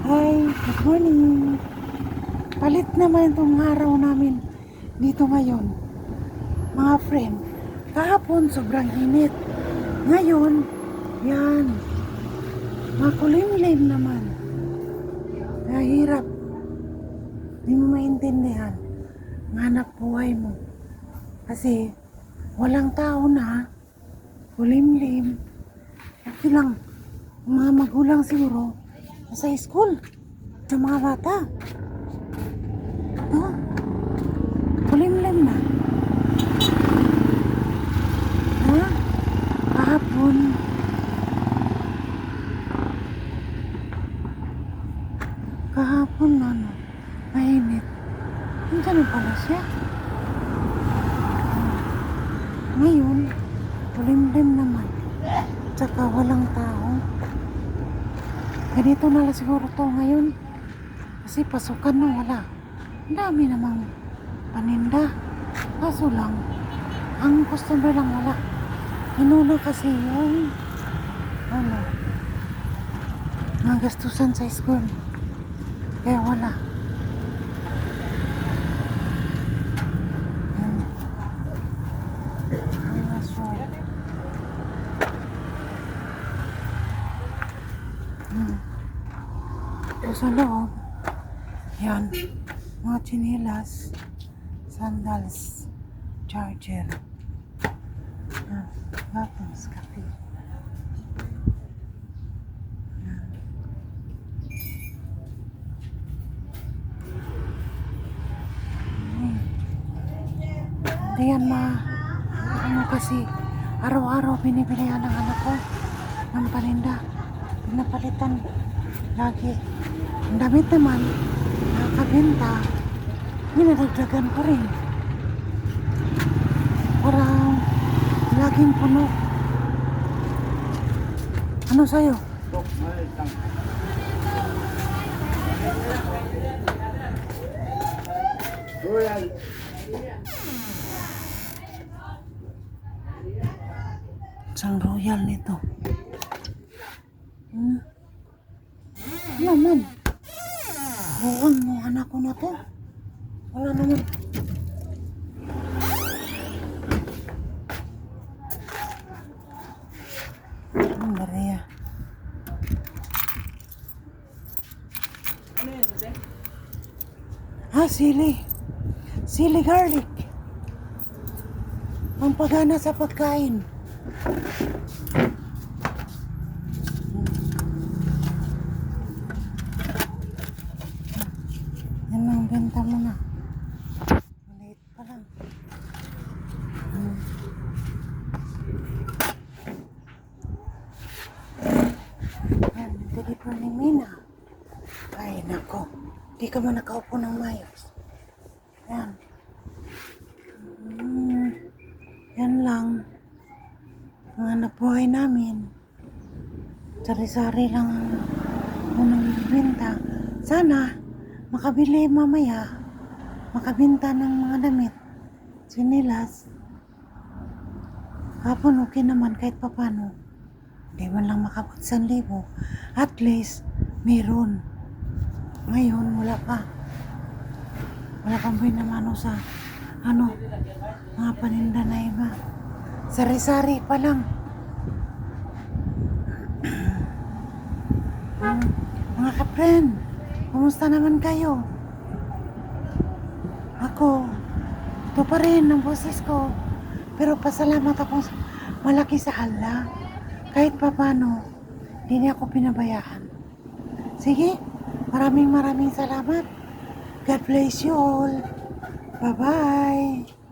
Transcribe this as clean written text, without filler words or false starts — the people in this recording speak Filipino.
Hi, good morning. Palit naman itong araw namin dito ngayon. Mga friend, kahapon sobrang init. Ngayon, yan, makulimlim naman. Kahirap. Hindi mo maintindihan. Hanap buhay mo. Kasi walang tao na, kulimlim. Okay lang, mga magulang siguro, sa school, sa mga bata. Oh, kulimlim na. Ha? Kahapon. Kahapon ano, mainit. Nandiyan na pala siya. Ngayon, kulimlim naman. Tsaka walang tao. Ganito na lang siguro to ngayon. Kasi pasukan na wala. Ang dami namang paninda. Kaso lang, ang customer lang wala. Inuna kasi yung ano, mga gastusan sa school. Kaya wala. I'm not sure. So, sa loob, yan, mga chinelas, sandals, charger, buttons, kape. Hindi yan ano kasi, araw-araw binibilihan ng anak ko ng paninda. Pinapalitan lagi. Ang damit naman, nakakabenta, ninadagdagan ko rin. Para laging puno. Ano sa'yo? Royal. Isang royal nito. Ano man? Buwang mo anak ko na to. Wala naman. Ang Maria. Sili. Sili garlic. Pampagana sa pagkain. Yan ang benta mo na. Maliit pa lang. Yan, deliver ni Mina. Ay, nako. Di ka man nakaupo ng mayos. Yan. Yan lang. Ang hanap buhay namin. Sari-sari lang ang unang bibenta. Sana, makabili mamaya. Makabenta ng mga damit. Sinilas. Kapon okay naman kahit papano. Hindi man lang makabot 1,000. At least, meron. Ngayon, wala pa. Wala pang binamano sa mga paninda na iba. Sari-sari pa lang. Mga ka-friend, kumusta naman kayo? Ako, ito pa rin ang boses ko. Pero pasalamat ako malaki sa Allah. Kahit papano, hindi niya ako pinabayaan. Sige, maraming salamat. God bless you all. Bye-bye.